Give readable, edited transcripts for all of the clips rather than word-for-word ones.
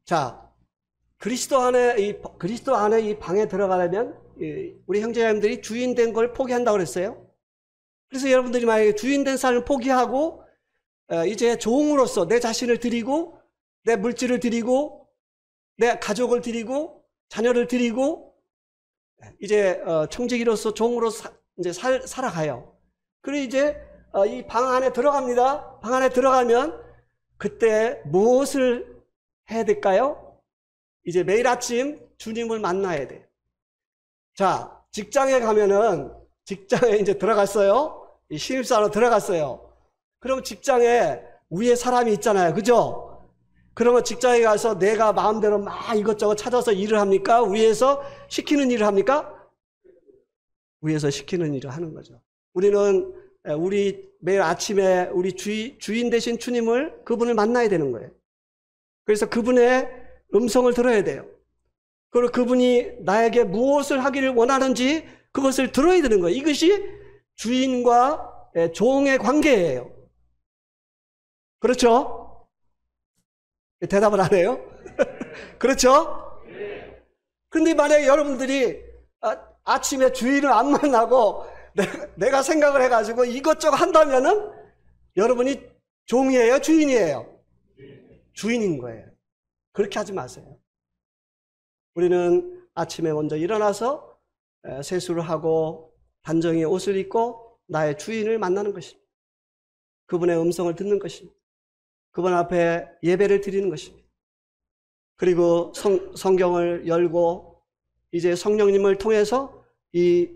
자, 그리스도 안에 이 방에 들어가려면 우리 형제자매들이 주인 된 걸 포기한다고 그랬어요. 그래서 여러분들이 만약에 주인 된 삶을 포기하고 이제 종으로서 내 자신을 드리고 내 물질을 드리고 내 가족을 드리고 자녀를 드리고 이제 청지기로서 종으로서 이제 살아가요. 그리고 이제 이 방 안에 들어갑니다. 방 안에 들어가면 그때 무엇을 해야 될까요? 이제 매일 아침 주님을 만나야 돼요. 자, 직장에 가면은 직장에 이제 들어갔어요. 이 신입사원으로 들어갔어요. 그럼 직장에 위에 사람이 있잖아요. 그죠? 그러면 직장에 가서 내가 마음대로 막 이것저것 찾아서 일을 합니까? 위에서 시키는 일을 합니까? 위에서 시키는 일을 하는 거죠. 우리는 매일 아침에 우리 주인 되신 주님을, 그분을 만나야 되는 거예요. 그래서 그분의 음성을 들어야 돼요. 그리고 그분이 나에게 무엇을 하기를 원하는지 그것을 들어야 되는 거예요. 이것이 주인과 종의 관계예요. 그렇죠? 대답을 안 해요? 그렇죠? 그런데 만약에 여러분들이 아침에 주인을 안 만나고 내가 생각을 해가지고 이것저것 한다면은 여러분이 종이에요? 주인이에요? 주인인 거예요. 그렇게 하지 마세요. 우리는 아침에 먼저 일어나서 세수를 하고 단정히 옷을 입고 나의 주인을 만나는 것입니다. 그분의 음성을 듣는 것입니다. 그분 앞에 예배를 드리는 것입니다. 그리고 성경을 열고 이제 성령님을 통해서 이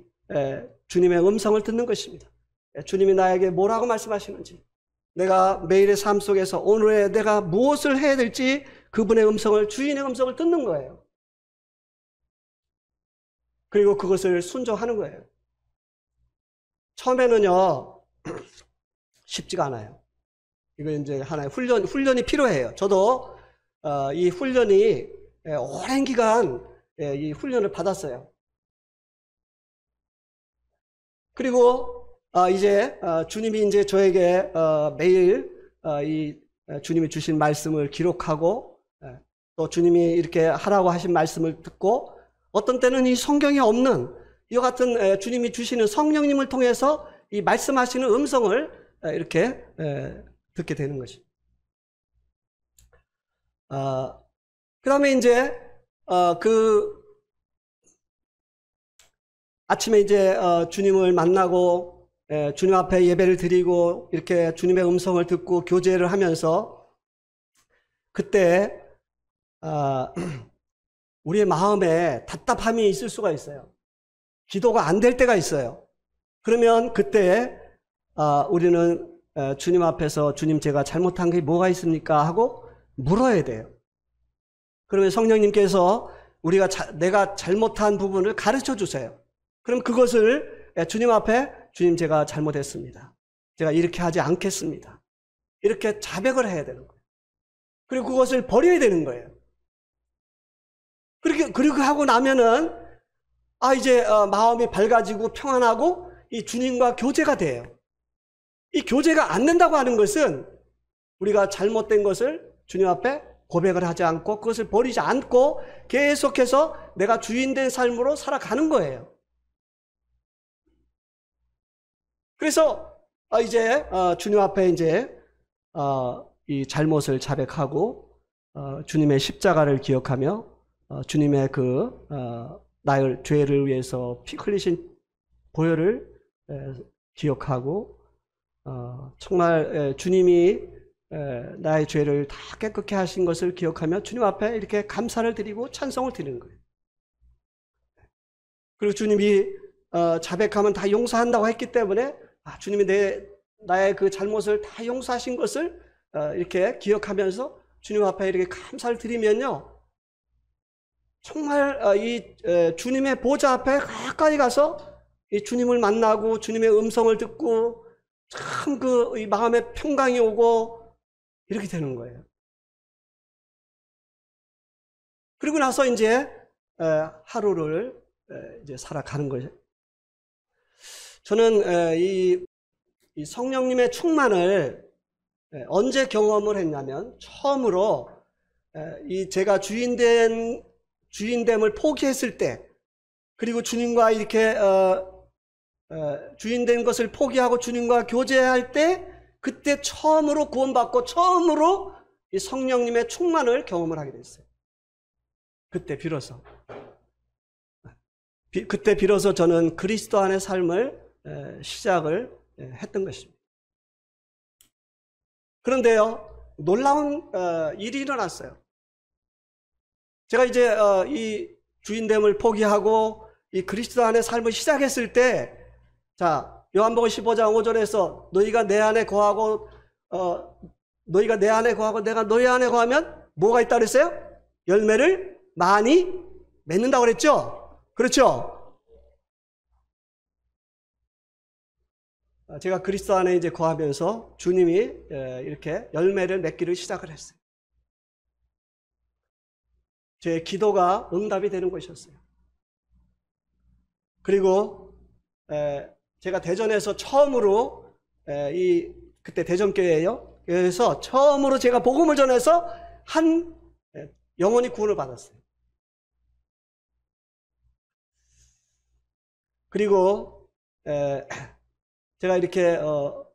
주님의 음성을 듣는 것입니다. 주님이 나에게 뭐라고 말씀하시는지, 내가 매일의 삶 속에서 오늘에 내가 무엇을 해야 될지 그분의 음성을, 주인의 음성을 듣는 거예요. 그리고 그것을 순종하는 거예요. 처음에는요, 쉽지가 않아요. 이거 이제 하나의 훈련이 필요해요. 저도 이 훈련이 오랜 기간 이 훈련을 받았어요. 그리고 이제 주님이 이제 저에게 매일 이 주님이 주신 말씀을 기록하고 또 주님이 이렇게 하라고 하신 말씀을 듣고, 어떤 때는 이 성경에 없는 이와 같은 주님이 주시는 성령님을 통해서 이 말씀하시는 음성을 이렇게 듣게 되는 것입니다. 그 다음에 이제 아침에 이제 주님을 만나고 주님 앞에 예배를 드리고 이렇게 주님의 음성을 듣고 교제를 하면서 그때 우리의 마음에 답답함이 있을 수가 있어요. 기도가 안 될 때가 있어요. 그러면 그때 우리는 주님 앞에서 주님, 제가 잘못한 게 뭐가 있습니까? 하고 물어야 돼요. 그러면 성령님께서 내가 잘못한 부분을 가르쳐 주세요. 그럼 그것을 주님 앞에, 주님, 제가 잘못했습니다. 제가 이렇게 하지 않겠습니다. 이렇게 자백을 해야 되는 거예요. 그리고 그것을 버려야 되는 거예요. 그렇게 하고 나면은 이제 마음이 밝아지고 평안하고 이 주님과 교제가 돼요. 이 교제가 안 된다고 하는 것은 우리가 잘못된 것을 주님 앞에 고백을 하지 않고 그것을 버리지 않고 계속해서 내가 주인된 삶으로 살아가는 거예요. 그래서 이제 주님 앞에 이제 이 잘못을 자백하고 주님의 십자가를 기억하며 주님의 나의 죄를 위해서 피 흘리신 보혈을 기억하고 정말 주님이 나의 죄를 다 깨끗게 하신 것을 기억하며 주님 앞에 이렇게 감사를 드리고 찬송을 드리는 거예요. 그리고 주님이 자백하면 다 용서한다고 했기 때문에 주님이 나의 그 잘못을 다 용서하신 것을 이렇게 기억하면서 주님 앞에 이렇게 감사를 드리면요, 정말 이 주님의 보좌 앞에 가까이 가서 이 주님을 만나고 주님의 음성을 듣고 참 이 마음에 평강이 오고 이렇게 되는 거예요. 그리고 나서 이제 하루를 이제 살아가는 거예요. 저는 이 성령님의 충만을 언제 경험을 했냐면 처음으로 제가 주인됨을 포기했을 때, 그리고 주님과 이렇게 주인된 것을 포기하고 주님과 교제할 때, 그때 처음으로 구원받고 처음으로 이 성령님의 충만을 경험을 하게 됐어요. 그때 비로소 저는 그리스도 안의 삶을 시작을 했던 것입니다. 그런데요, 놀라운 일이 일어났어요. 제가 이제 이 주인됨을 포기하고 이 그리스도 안의 삶을 시작했을 때, 자, 요한복음 15장 5절에서 너희가 내 안에 거하고 내가 너희 안에 거하면 뭐가 있다 그랬어요? 열매를 많이 맺는다고 그랬죠? 그렇죠? 제가 그리스도 안에 이제 거하면서 주님이 이렇게 열매를 맺기를 시작을 했어요. 제 기도가 응답이 되는 것이었어요. 그리고 제가 대전에서 처음으로 그때 대전교회예요. 그래서 처음으로 제가 복음을 전해서 한 영혼이 구원을 받았어요. 그리고 제가 이렇게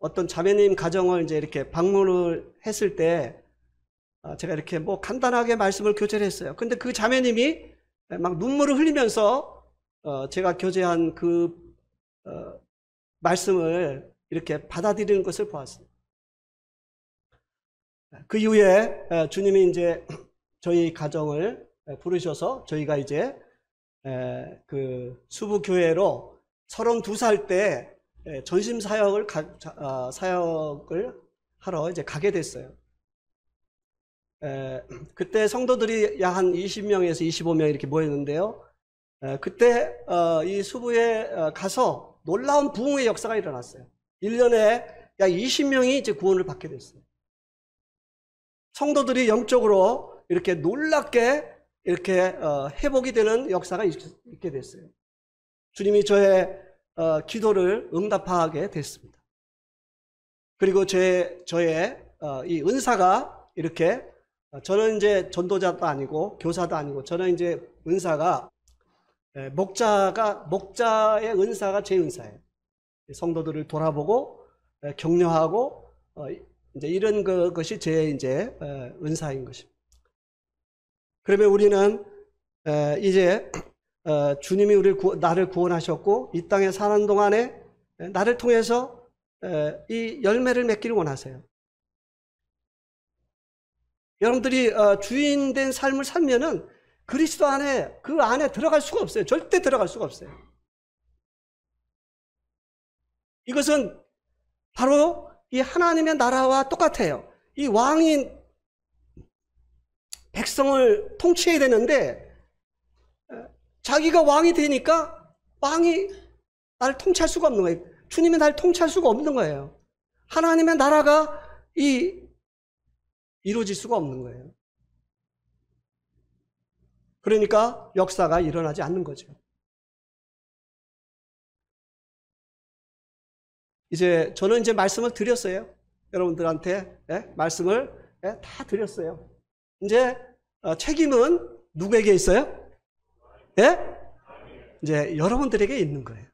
어떤 자매님 가정을 이제 이렇게 방문을 했을 때 제가 이렇게 뭐 간단하게 말씀을 교제를 했어요. 근데 그 자매님이 막 눈물을 흘리면서 제가 교제한 그 말씀을 이렇게 받아들이는 것을 보았습니다. 그 이후에 주님이 이제 저희 가정을 부르셔서 저희가 이제 그 수부교회로 32살 때 전심 사역을 하러 이제 가게 됐어요. 그때 성도들이 약 한 20명에서 25명 이렇게 모였는데요. 그때 이 수부에 가서 놀라운 부흥의 역사가 일어났어요. 1년에 약 20명이 이제 구원을 받게 됐어요. 성도들이 영적으로 이렇게 놀랍게 이렇게 회복이 되는 역사가 있게 됐어요. 주님이 저의 기도를 응답하게 됐습니다. 그리고 저의 이 은사가 이렇게, 저는 이제 전도자도 아니고 교사도 아니고, 저는 이제 은사가 목자의 은사가 제 은사예요. 성도들을 돌아보고 격려하고 이제 이런 것이 제 이제 은사인 것입니다. 그러면 우리는 이제 주님이 나를 구원하셨고 이 땅에 사는 동안에 나를 통해서 이 열매를 맺기를 원하세요. 여러분들이 주인된 삶을 살면은 그리스도 안에, 그 안에 들어갈 수가 없어요. 절대 들어갈 수가 없어요. 이것은 바로 이 하나님의 나라와 똑같아요. 이 왕이 백성을 통치해야 되는데 자기가 왕이 되니까 왕이 나를 통치할 수가 없는 거예요. 주님이 나를 통치할 수가 없는 거예요. 하나님의 나라가 이루어질 수가 없는 거예요. 그러니까 역사가 일어나지 않는 거죠. 저는 이제 말씀을 드렸어요. 여러분들한테 말씀을 다 드렸어요. 이제 책임은 누구에게 있어요? 이제 여러분들에게 있는 거예요.